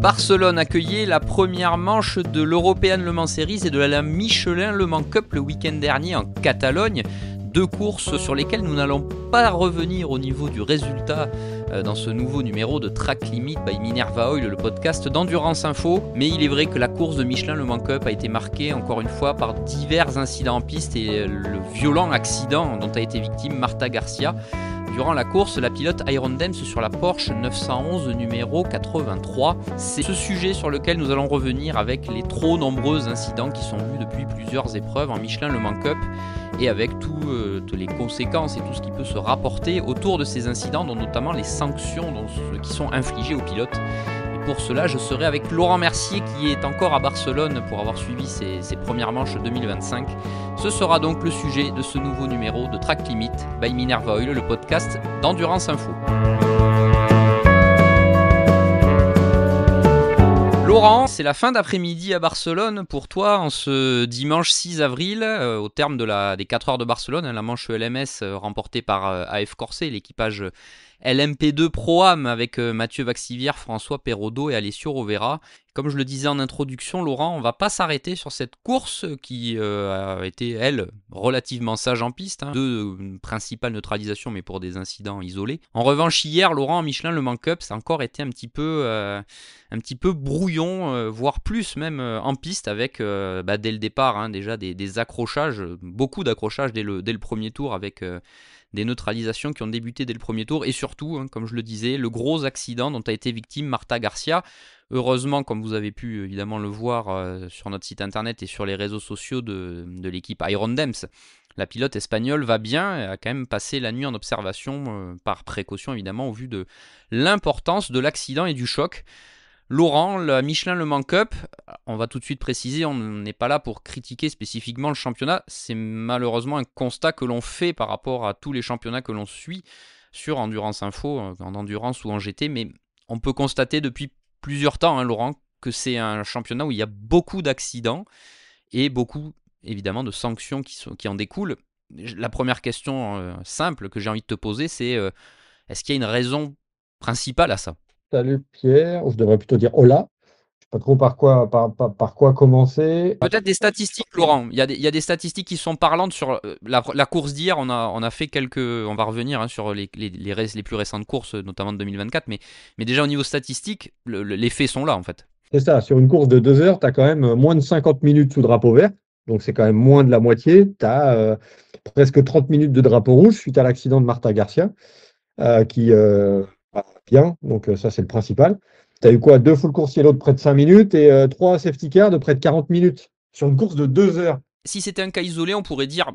Barcelone accueillait la première manche de l'European Le Mans Series et de la Michelin Le Mans Cup le week-end dernier en Catalogne. Deux courses sur lesquelles nous n'allons pas revenir au niveau du résultat dans ce nouveau numéro de Track Limit by Minerva Oil, le podcast d'Endurance Info. Mais il est vrai que la course de Michelin Le Mans Cup a été marquée encore une fois par divers incidents en piste et le violent accident dont a été victime Marta Garcia. Durant la course, la pilote Iron Dems sur la Porsche 911 numéro 83. C'est ce sujet sur lequel nous allons revenir avec les trop nombreux incidents qui sont vus depuis plusieurs épreuves en Michelin Le Mans Cup et avec toutes les conséquences et tout ce qui peut se rapporter autour de ces incidents, dont notamment les sanctions qui sont infligées aux pilotes. Et pour cela, je serai avec Laurent Mercier qui est encore à Barcelone pour avoir suivi ses premières manches 2025. Ce sera donc le sujet de ce nouveau numéro de Track Limit by Minerva Oil, le podcast d'Endurance Info. Laurent, c'est la fin d'après-midi à Barcelone pour toi en ce dimanche 6 avril, au terme des 4 heures de Barcelone, la manche LMS remportée par AF Corse, l'équipage LMP2 Pro-Am avec Mathieu Vaxivière, François Perrodo et Alessio Rovera. Comme je le disais en introduction, Laurent, on ne va pas s'arrêter sur cette course qui a été, elle, relativement sage en piste. Deux principales neutralisations, mais pour des incidents isolés. En revanche, hier, Laurent, en Michelin Le Mans Cup, ça a encore été un petit peu brouillon, voire plus même en piste, avec dès le départ déjà des accrochages, beaucoup d'accrochages dès le premier tour, avec des neutralisations qui ont débuté dès le premier tour, et surtout, comme je le disais, le gros accident dont a été victime Marta Garcia. Heureusement, comme vous avez pu évidemment le voir sur notre site internet et sur les réseaux sociaux de l'équipe Iron Dems, la pilote espagnole va bien et a quand même passé la nuit en observation, par précaution évidemment, au vu de l'importance de l'accident et du choc. Laurent, la Michelin Le Mans Cup, on va tout de suite préciser, on n'est pas là pour critiquer spécifiquement le championnat, c'est malheureusement un constat que l'on fait par rapport à tous les championnats que l'on suit sur Endurance Info, en endurance ou en GT, mais on peut constater depuis plusieurs temps, Laurent, que c'est un championnat où il y a beaucoup d'accidents et beaucoup évidemment de sanctions qui en découlent. La première question simple que j'ai envie de te poser, c'est est-ce qu'il y a une raison principale à ça ? Salut Pierre, ou je devrais plutôt dire hola. Je sais pas trop par quoi commencer. Peut-être des statistiques, Laurent. Il y a des statistiques qui sont parlantes sur la course d'hier. On a fait on va revenir sur les plus récentes courses, notamment de 2024. Mais déjà au niveau statistique, les faits sont là en fait. C'est ça, sur une course de 2 heures, tu as quand même moins de 50 minutes sous drapeau vert. Donc c'est quand même moins de la moitié. Tu as presque 30 minutes de drapeau rouge suite à l'accident de Marta Garcia, qui va bien. Donc ça, c'est le principal. Tu as eu quoi? 2 full coursiers de près de 5 minutes et 3 safety cars de près de 40 minutes sur une course de 2 heures. Si c'était un cas isolé, on pourrait dire,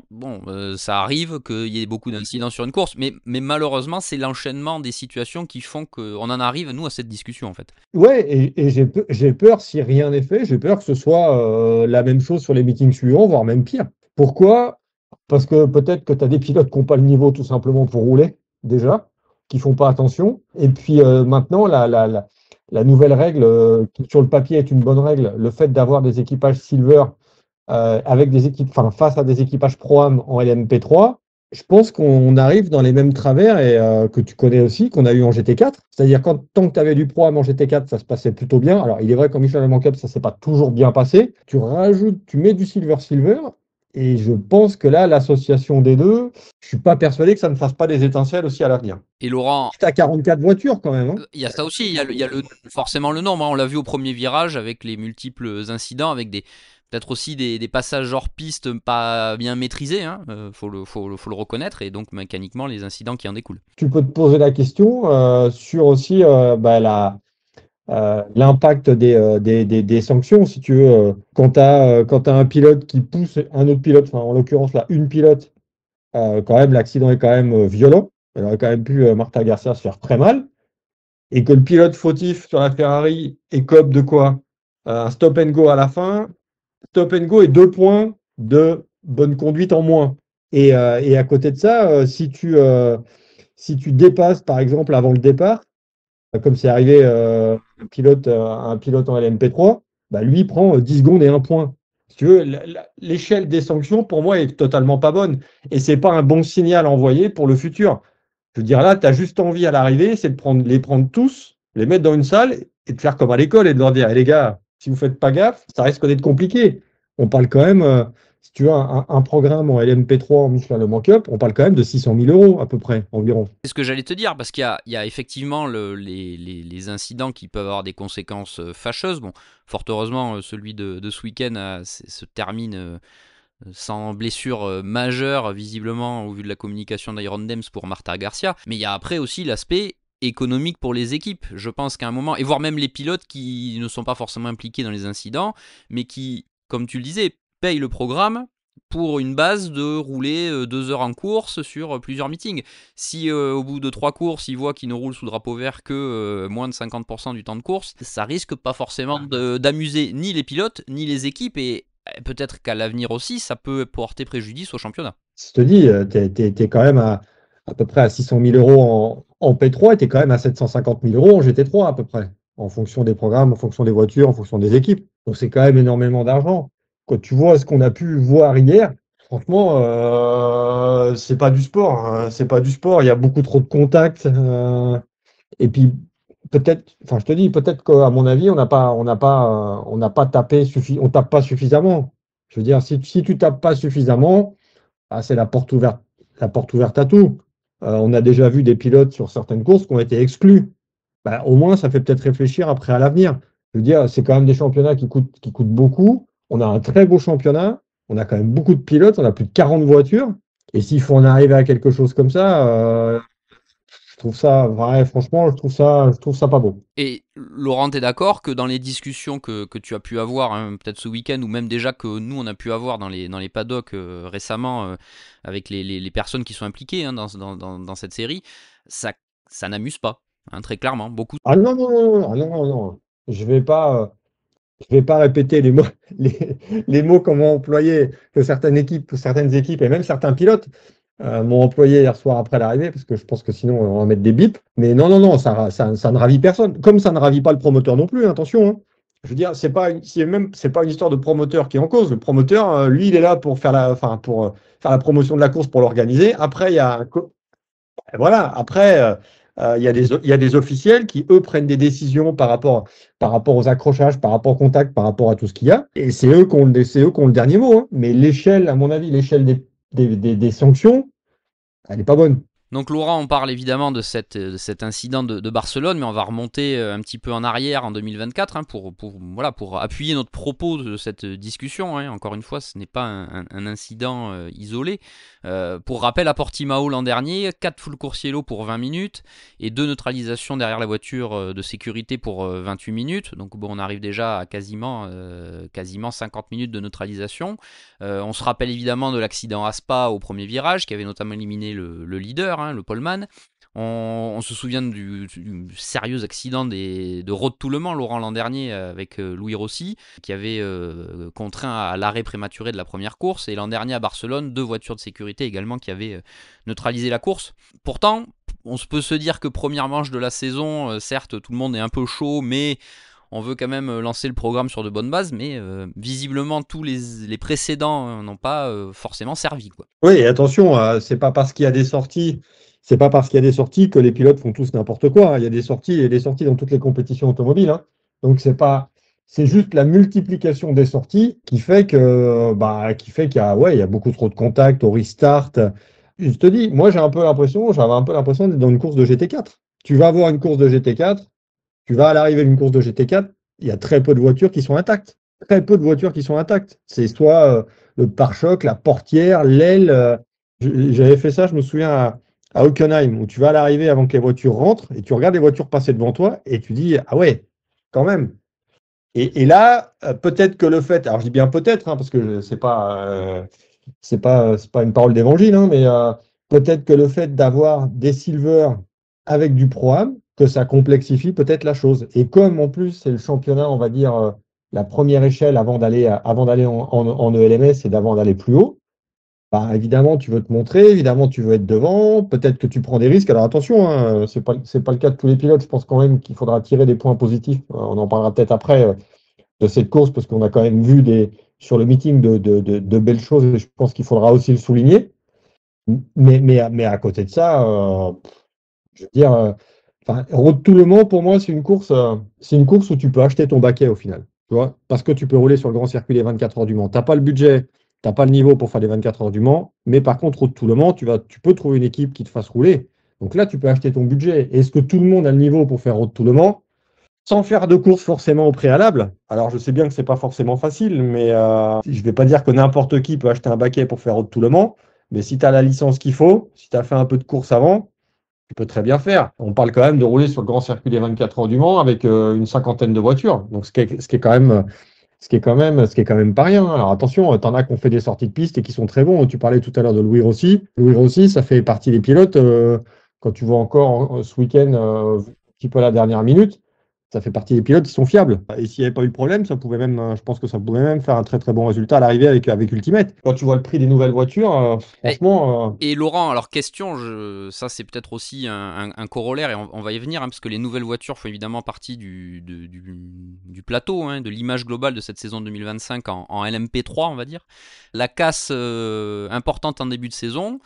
ça arrive qu'il y ait beaucoup d'incidents sur une course, mais malheureusement, c'est l'enchaînement des situations qui font qu'on en arrive, nous, à cette discussion, en fait. Ouais, et j'ai peur, si rien n'est fait, j'ai peur que ce soit la même chose sur les meetings suivants, voire même pire. Pourquoi? Parce que peut-être que tu as des pilotes qui n'ont pas le niveau tout simplement pour rouler, déjà, qui font pas attention. Et puis maintenant, la nouvelle règle, qui sur le papier est une bonne règle, le fait d'avoir des équipages silver avec face à des équipages Pro-Am en LMP3, je pense qu'on arrive dans les mêmes travers et que tu connais aussi, qu'on a eu en GT4. C'est-à-dire tant que tu avais du Pro-Am en GT4, ça se passait plutôt bien. Alors, il est vrai qu'en Michelin Le Mans Cup, ça ne s'est pas toujours bien passé. Tu mets du silver, et je pense que là, l'association des deux, je ne suis pas persuadé que ça ne fasse pas des étincelles aussi à l'avenir. Et Laurent, Tu as 44 voitures quand même. il y a ça aussi, il y a forcément le nombre. On l'a vu au premier virage avec les multiples incidents, avec peut-être aussi des passages hors piste pas bien maîtrisés, faut le reconnaître, et donc mécaniquement les incidents qui en découlent. Tu peux te poser la question sur aussi l'impact des sanctions, si tu veux. Quand tu as un pilote qui pousse un autre pilote, en l'occurrence là, une pilote, quand même, l'accident est quand même violent. Elle aurait quand même pu, Marta Garcia, se faire très mal. Et que le pilote fautif sur la Ferrari écope de quoi? Un stop and go à la fin. Stop and go et 2 points de bonne conduite en moins. Et à côté de ça, si tu dépasses, par exemple, avant le départ, comme c'est arrivé un pilote en LMP3, lui prend 10 secondes et 1 point. Si tu veux, l'échelle des sanctions, pour moi, est totalement pas bonne. Et c'est pas un bon signal envoyé pour le futur. Je veux dire, là, tu as juste envie à l'arrivée, c'est de les prendre tous, les mettre dans une salle et de faire comme à l'école et de leur dire, les gars, si vous faites pas gaffe, ça risque d'être compliqué. On parle quand même, si tu as un programme en LMP3 en Michelin Le Mans Cup, on parle quand même de 600 000 euros à peu près, environ. C'est ce que j'allais te dire, parce qu'il y a effectivement les incidents qui peuvent avoir des conséquences fâcheuses. Bon, fort heureusement, celui de ce week-end se termine sans blessure majeure, visiblement, au vu de la communication d'Iron Dems pour Marta Garcia. Mais il y a après aussi l'aspect économique pour les équipes. Je pense qu'à un moment, et voire même les pilotes qui ne sont pas forcément impliqués dans les incidents, mais qui, comme tu le disais, payent le programme pour une base de rouler 2 heures en course sur plusieurs meetings. Si au bout de 3 courses, ils voient qu'ils ne roulent sous drapeau vert que moins de 50% du temps de course, ça risque pas forcément d'amuser ni les pilotes, ni les équipes, et peut-être qu'à l'avenir aussi, ça peut porter préjudice au championnat. Je te dis, t'es quand même à peu près à 600 000 euros en P3 et t'es quand même à 750 000 euros en GT3 à peu près, en fonction des programmes, en fonction des voitures, en fonction des équipes. Donc c'est quand même énormément d'argent. Quand tu vois ce qu'on a pu voir hier, franchement, c'est pas du sport, hein. C'est pas du sport. Il y a beaucoup trop de contacts. Et puis peut-être, enfin je te dis, peut-être qu'à mon avis, on n'a pas tapé on tape pas suffisamment. Je veux dire, si tu tapes pas suffisamment, ah, c'est la porte ouverte à tout. On a déjà vu des pilotes sur certaines courses qui ont été exclus. Bah, au moins, ça fait peut-être réfléchir après à l'avenir. Je veux dire, c'est quand même des championnats qui coûtent beaucoup. On a un très beau championnat. On a quand même beaucoup de pilotes. On a plus de 40 voitures. Et s'il faut en arriver à quelque chose comme ça, je trouve ça, ouais, franchement, je trouve ça pas beau. Et Laurent, t'es d'accord que dans les discussions que tu as pu avoir, hein, peut-être ce week-end, ou même déjà que nous on a pu avoir dans les paddocks récemment, avec les personnes qui sont impliquées, hein, dans cette série, ça n'amuse pas, hein, très clairement. Beaucoup. Ah non, non, non, non, ah non, non, non. Je vais pas. Je vais pas répéter les mots, les mots qu'on m'a employés, que certaines équipes et même certains pilotes m'ont employé hier soir après l'arrivée, parce que je pense que sinon on va mettre des bips. Mais non, non, non, ça ne ravit personne. Comme ça ne ravit pas le promoteur non plus, hein, attention, hein. Je veux dire, c'est pas une histoire de promoteur qui est en cause. Le promoteur, lui, il est là pour faire faire la promotion de la course, pour l'organiser. Après, il y a voilà, après, il y a des officiels qui, eux, prennent des décisions par rapport aux accrochages, par rapport au contact, par rapport à tout ce qu'il y a. Et c'est eux qui ont le dernier mot, hein. Mais l'échelle, à mon avis, l'échelle des sanctions, elle n'est pas bonne. Donc Laurent, on parle évidemment de cet incident de Barcelone, mais on va remonter un petit peu en arrière en 2024, hein, pour appuyer notre propos de cette discussion, hein. Encore une fois, ce n'est pas un incident isolé. Pour rappel, à Portimao l'an dernier, 4 full coursiello pour 20 minutes et 2 neutralisations derrière la voiture de sécurité pour 28 minutes. Donc bon, on arrive déjà à quasiment 50 minutes de neutralisation. On se rappelle évidemment de l'accident à Spa au premier virage, qui avait notamment éliminé le leader, hein, le poleman. On se souvient du sérieux accident de Road to Le Mans, Laurent, l'an dernier, avec Louis Rossi, qui avait contraint à l'arrêt prématuré de la première course. Et l'an dernier à Barcelone, 2 voitures de sécurité également qui avaient neutralisé la course. Pourtant, on peut se dire que première manche de la saison, certes, tout le monde est un peu chaud, mais on veut quand même lancer le programme sur de bonnes bases, mais visiblement tous les précédents n'ont pas forcément servi, quoi. Oui, et attention, c'est pas parce qu'il y a des sorties que les pilotes font tous n'importe quoi, hein. Il y a des sorties et des sorties dans toutes les compétitions automobiles, hein. Donc c'est juste la multiplication des sorties qui fait qu'il y a, ouais, il y a beaucoup trop de contacts au restart. Je te dis, moi j'avais un peu l'impression d'être dans une course de GT4. Tu vas avoir une course de GT4, tu vas à l'arrivée d'une course de GT4, il y a très peu de voitures qui sont intactes. Très peu de voitures qui sont intactes. C'est soit le pare-choc, la portière, l'aile. J'avais fait ça, je me souviens, à Hockenheim, où tu vas à l'arrivée avant que les voitures rentrent et tu regardes les voitures passer devant toi et tu dis, ah ouais, quand même. Et là, peut-être que le fait, alors je dis bien peut-être, hein, parce que c'est pas une parole d'évangile, hein, mais peut-être que le fait d'avoir des silvers avec du pro-am, que ça complexifie peut-être la chose. Et comme en plus c'est le championnat, on va dire, la première échelle avant d'aller en ELMS et d'avant d'aller plus haut, bah, évidemment tu veux te montrer, évidemment tu veux être devant, peut-être que tu prends des risques. Alors attention, hein, c'est pas le cas de tous les pilotes. Je pense quand même qu'il faudra tirer des points positifs. On en parlera peut-être après de cette course, parce qu'on a quand même vu sur le meeting de belles choses, et je pense qu'il faudra aussi le souligner. Mais à côté de ça, je veux dire, Enfin, Road to Le Mans, pour moi, c'est une course où tu peux acheter ton baquet au final. Tu vois, parce que tu peux rouler sur le grand circuit les 24 heures du Mans. Tu n'as pas le budget, tu n'as pas le niveau pour faire les 24 heures du Mans, mais par contre, Road to Le Mans, tu peux trouver une équipe qui te fasse rouler. Donc là, tu peux acheter ton budget. Est-ce que tout le monde a le niveau pour faire Road to Le Mans sans faire de course forcément au préalable? Alors, je sais bien que c'est pas forcément facile, mais je vais pas dire que n'importe qui peut acheter un baquet pour faire Road to Le Mans, mais si tu as la licence qu'il faut, si tu as fait un peu de course avant, tu peux très bien faire. On parle quand même de rouler sur le grand circuit des 24 heures du Mans avec une cinquantaine de voitures. Donc, ce qui est quand même pas rien. Alors attention, t'en as qui ont fait des sorties de piste et qui sont très bons. Tu parlais tout à l'heure de Louis Rossi. Louis Rossi, ça fait partie des pilotes. Quand tu vois encore ce week-end, un petit peu à la dernière minute, ça fait partie des pilotes qui sont fiables. Et s'il n'y avait pas eu de problème, ça pouvait même, je pense que ça pouvait même faire un très très bon résultat à l'arrivée avec Ultimate. Quand tu vois le prix des nouvelles voitures, Et, franchement, et Laurent, alors question, ça c'est peut-être aussi un corollaire et on va y venir, hein, parce que les nouvelles voitures font évidemment partie du plateau, hein, de l'image globale de cette saison 2025 en LMP3, on va dire. La casse importante en début de saison.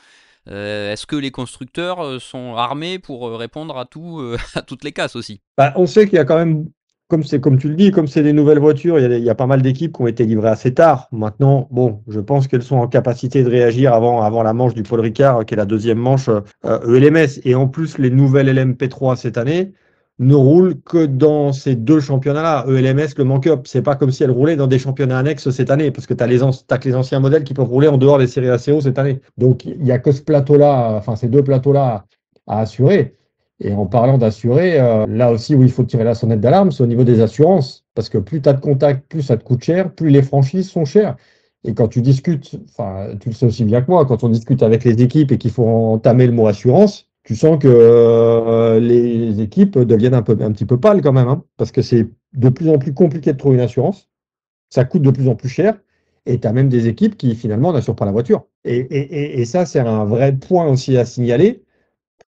Est-ce que les constructeurs sont armés pour répondre à à toutes les casses aussi? bah, on sait qu'il y a quand même, comme tu le dis, comme c'est des nouvelles voitures, il y a pas mal d'équipes qui ont été livrées assez tard. Maintenant, bon, je pense qu'elles sont en capacité de réagir avant la manche du Paul Ricard, qui est la deuxième manche ELMS. Et en plus, les nouvelles LMP3 cette année ne roulent que dans ces deux championnats-là, ELMS, le Manque Up. C'est pas comme si elles roulaient dans des championnats annexes cette année, parce que t'as que les anciens modèles qui peuvent rouler en dehors des séries ACO cette année. Donc, il n'y a que ce plateau-là, enfin, ces deux plateaux-là à assurer. Et en parlant d'assurer, là aussi où il faut tirer la sonnette d'alarme, c'est au niveau des assurances. Parce que plus tu as de contacts, plus ça te coûte cher, plus les franchises sont chères. Et quand tu discutes, enfin, tu le sais aussi bien que moi, quand on discute avec les équipes et qu'il faut entamer le mot assurance, tu sens que les équipes deviennent un petit peu pâles quand même, hein, parce que c'est de plus en plus compliqué de trouver une assurance. Ça coûte de plus en plus cher. Et tu as même des équipes qui finalement n'assurent pas la voiture. Et ça, c'est un vrai point aussi à signaler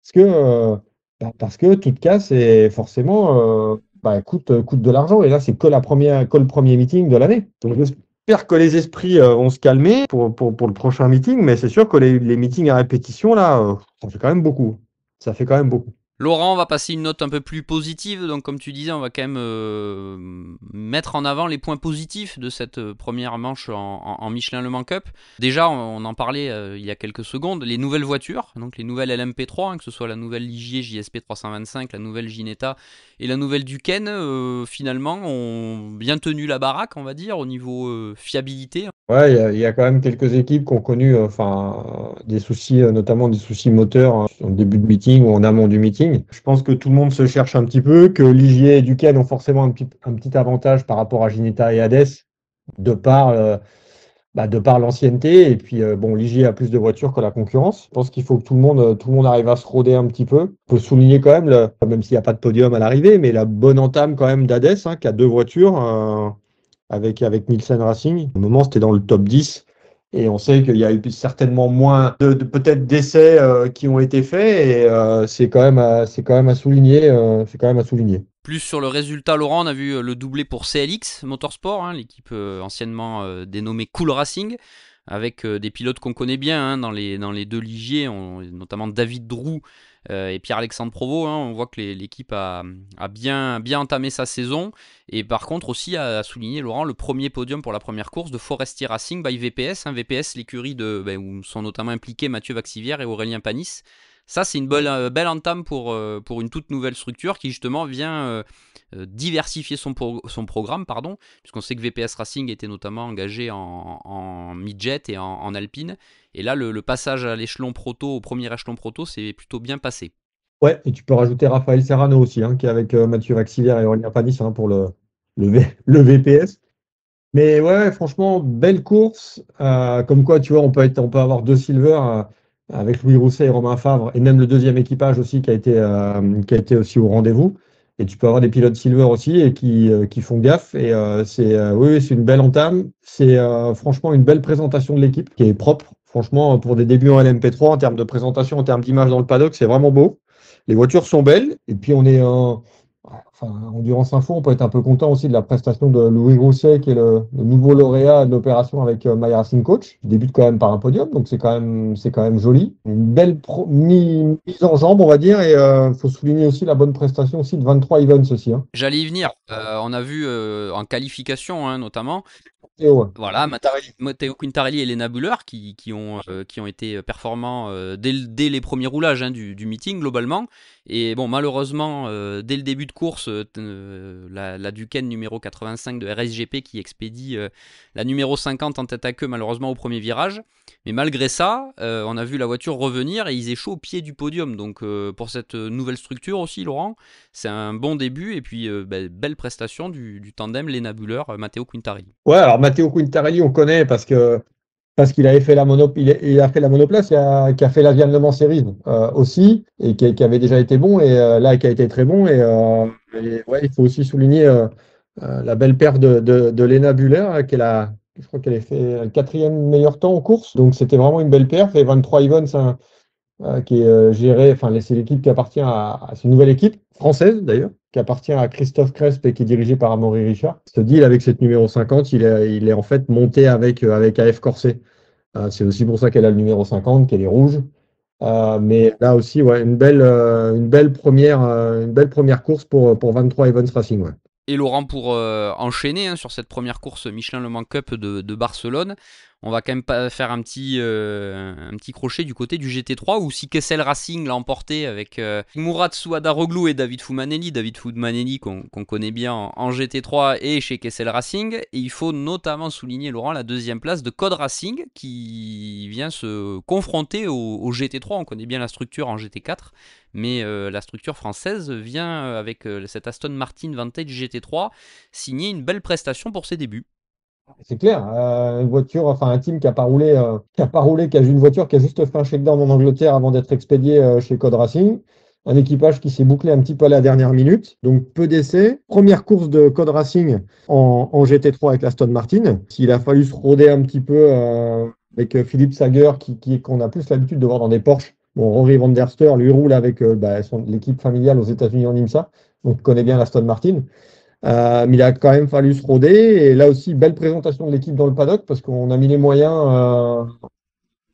parce que toute casse est forcément coûte de l'argent. Et là, c'est que le premier meeting de l'année. Donc j'espère que les esprits vont se calmer pour le prochain meeting, mais c'est sûr que les meetings à répétition, là, ça fait quand même beaucoup. Ça fait quand même beaucoup. Laurent, on va passer une note un peu plus positive. Donc, comme tu disais, on va quand même mettre en avant les points positifs de cette première manche en Michelin Le Mans Cup. Déjà, on en parlait il y a quelques secondes, les nouvelles voitures, donc les nouvelles LMP3, hein, que ce soit la nouvelle Ligier JSP 325, la nouvelle Ginetta et la nouvelle Duquesne, finalement, ont bien tenu la baraque, on va dire, au niveau fiabilité. Ouais, il y a quand même quelques équipes qui ont connu des soucis, notamment des soucis moteurs au début de meeting ou en amont du meeting. Je pense que tout le monde se cherche un petit peu, que Ligier et Duquesne ont forcément un petit avantage par rapport à Ginetta et Hades, de par, de par l'ancienneté. Et puis, bon, Ligier a plus de voitures que la concurrence. Je pense qu'il faut que tout le monde arrive à se rôder un petit peu. Il faut souligner quand même, même s'il n'y a pas de podium à l'arrivée, mais la bonne entame quand même d'Hades, hein, qui a deux voitures. Avec Nielsen Racing. Au moment, c'était dans le top 10. Et on sait qu'il y a eu certainement moins peut-être d'essais qui ont été faits. Et c'est quand même à souligner. C'est quand même à souligner. Plus sur le résultat, Laurent, on a vu le doublé pour CLX Motorsport, hein, l'équipe anciennement dénommée Cool Racing, avec des pilotes qu'on connaît bien hein, dans les deux Ligiers, notamment David Drou et Pierre-Alexandre Provost. Hein, on voit que l'équipe a bien entamé sa saison. Et par contre aussi à souligner, Laurent, le premier podium pour la première course de Forestier Racing by VPS. Hein, VPS, l'écurie où sont notamment impliqués Mathieu Vaxivière et Aurélien Panis. Ça, c'est une belle entame pour une toute nouvelle structure qui justement vient diversifier son programme, puisqu'on sait que VPS Racing était notamment engagé en mid-jet et en alpine. Et là, le passage à l'échelon proto, au premier échelon proto, c'est plutôt bien passé. Ouais, et tu peux rajouter Raphaël Serrano aussi, hein, qui est avec Mathieu Vaxivière et Aurélien Panis pour le VPS. Mais ouais, franchement, belle course. Comme quoi, tu vois, on peut avoir deux silver avec Louis Rousset et Romain Favre, et même le deuxième équipage aussi qui a été aussi au rendez-vous. Et tu peux avoir des pilotes silver aussi et qui font gaffe. Et oui, c'est une belle entame. C'est franchement une belle présentation de l'équipe qui est propre. Franchement, pour des débuts en LMP3, en termes de présentation, en termes d'image dans le paddock, c'est vraiment beau. Les voitures sont belles. Et puis, on est Enfin, Endurance Info, on peut être un peu content aussi de la prestation de Louis Grousset, qui est le nouveau lauréat de l'opération avec My Racing Coach. Il débute quand même par un podium, donc c'est quand même joli. Une belle mise en jambe, on va dire, et faut souligner aussi la bonne prestation aussi de 23 Evans aussi. Hein. J'allais y venir. On a vu en qualification, hein, notamment. Et ouais. Voilà, Matteo Quintarelli et Lena Buller qui ont été performants dès les premiers roulages, hein, du meeting globalement. Et bon, malheureusement, dès le début de course, la Duquesne numéro 85 de RSGP qui expédie la numéro 50 en tête à queue malheureusement au premier virage. Mais malgré ça, on a vu la voiture revenir et ils échouent au pied du podium. Donc pour cette nouvelle structure aussi, Laurent, c'est un bon début. Et puis belle prestation du tandem Lena Buller, Matteo Quintarelli. Ouais, alors Matteo Quintarelli, on connaît parce qu'il avait fait il a fait la monoplace, qui a fait la Vienne Le Mans Series aussi, et qui avait déjà été bon, et là, qui a été très bon. Et ouais, il faut aussi souligner la belle paire de Lena Buller, je crois qu'elle a fait le quatrième meilleur temps en course. Donc, c'était vraiment une belle paire. Et 23 Evans, hein, qui est gérée, enfin, c'est l'équipe qui appartient c'est une nouvelle équipe, française d'ailleurs, qui appartient à Christophe Cresp et qui est dirigée par Amaury Richard. Ce deal avec cette numéro 50, il est en fait monté avec AF Corset. C'est aussi pour ça qu'elle a le numéro 50, qu'elle est rouge. Mais là aussi, ouais, une belle première course pour 23 Evans Racing. Ouais. Et Laurent, pour enchaîner, hein, sur cette première course Michelin Le Mans Cup de Barcelone, on va quand même pas faire un petit crochet du côté du GT3 où si Kessel Racing l'a emporté avec Murat Souhadaroglu et David Fumanelli. David Fumanelli qu'on connaît bien en GT3 et chez Kessel Racing. Et il faut notamment souligner, Laurent, la deuxième place de Code Racing qui vient se confronter au GT3. On connaît bien la structure en GT4, mais la structure française vient avec cette Aston Martin Vantage GT3 signer une belle prestation pour ses débuts. C'est clair, une voiture, enfin un team qui a pas roulé, qui a une voiture qui a juste fait un shakedown en Angleterre avant d'être expédié chez Code Racing. Un équipage qui s'est bouclé un petit peu à la dernière minute, donc peu d'essais. Première course de Code Racing en GT3 avec l'Aston Martin. S'il a fallu se rôder un petit peu avec Philippe Sager, qu'on a plus l'habitude de voir dans des Porsche. Bon, Rory Van Der Steur, lui, roule avec l'équipe familiale aux États-Unis en IMSA, donc connaît bien l'Aston Martin. Mais il a quand même fallu se rôder. Et là aussi, belle présentation de l'équipe dans le paddock parce qu'on a mis les moyens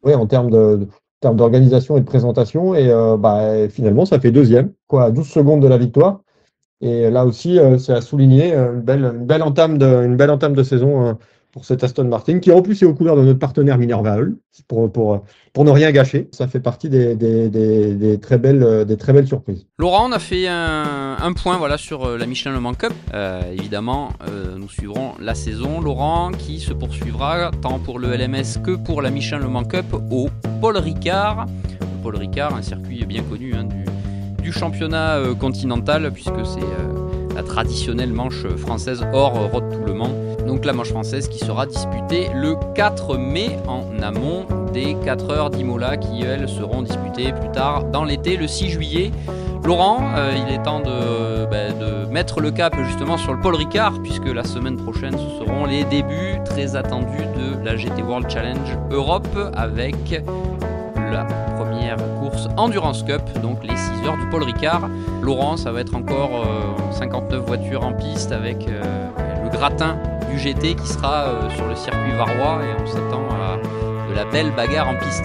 ouais, en termes d'organisation et de présentation. Et finalement, ça fait deuxième, quoi, à 12 secondes de la victoire. Et là aussi, c'est à souligner une belle entame de saison pour cet Aston Martin, qui en plus est aux couleurs de notre partenaire Minerva Hull, pour ne rien gâcher. Ça fait partie des très belles surprises. Laurent, on a fait un point, voilà, sur la Michelin Le Mans Cup. Évidemment, nous suivrons la saison, Laurent, qui se poursuivra tant pour le LMS que pour la Michelin Le Mans Cup au Paul Ricard. Le Paul Ricard, un circuit bien connu, hein, du championnat continental, puisque c'est la traditionnelle manche française hors Road to Le Mans. Donc la manche française qui sera disputée le 4 mai en amont des 4 heures d'Imola qui, elles, seront disputées plus tard dans l'été, le 6 juillet. Laurent, il est temps de mettre le cap justement sur le Paul Ricard, puisque la semaine prochaine, ce seront les débuts très attendus de la GT World Challenge Europe avec la première course Endurance Cup, donc les 6 heures du Paul Ricard. Laurent, ça va être encore 59 voitures en piste avec le gratin du GT qui sera sur le circuit varois et on s'attend à de la belle bagarre en piste.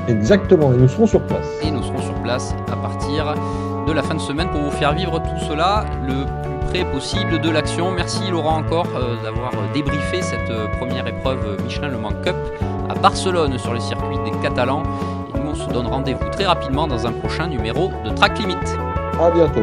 Exactement, et nous serons sur place. Et nous serons sur place à partir de la fin de semaine pour vous faire vivre tout cela le plus près possible de l'action. Merci Laurent encore d'avoir débriefé cette première épreuve Michelin Le Mans Cup à Barcelone sur le circuit des Catalans. Et nous on se donne rendez-vous très rapidement dans un prochain numéro de Track Limit. À bientôt.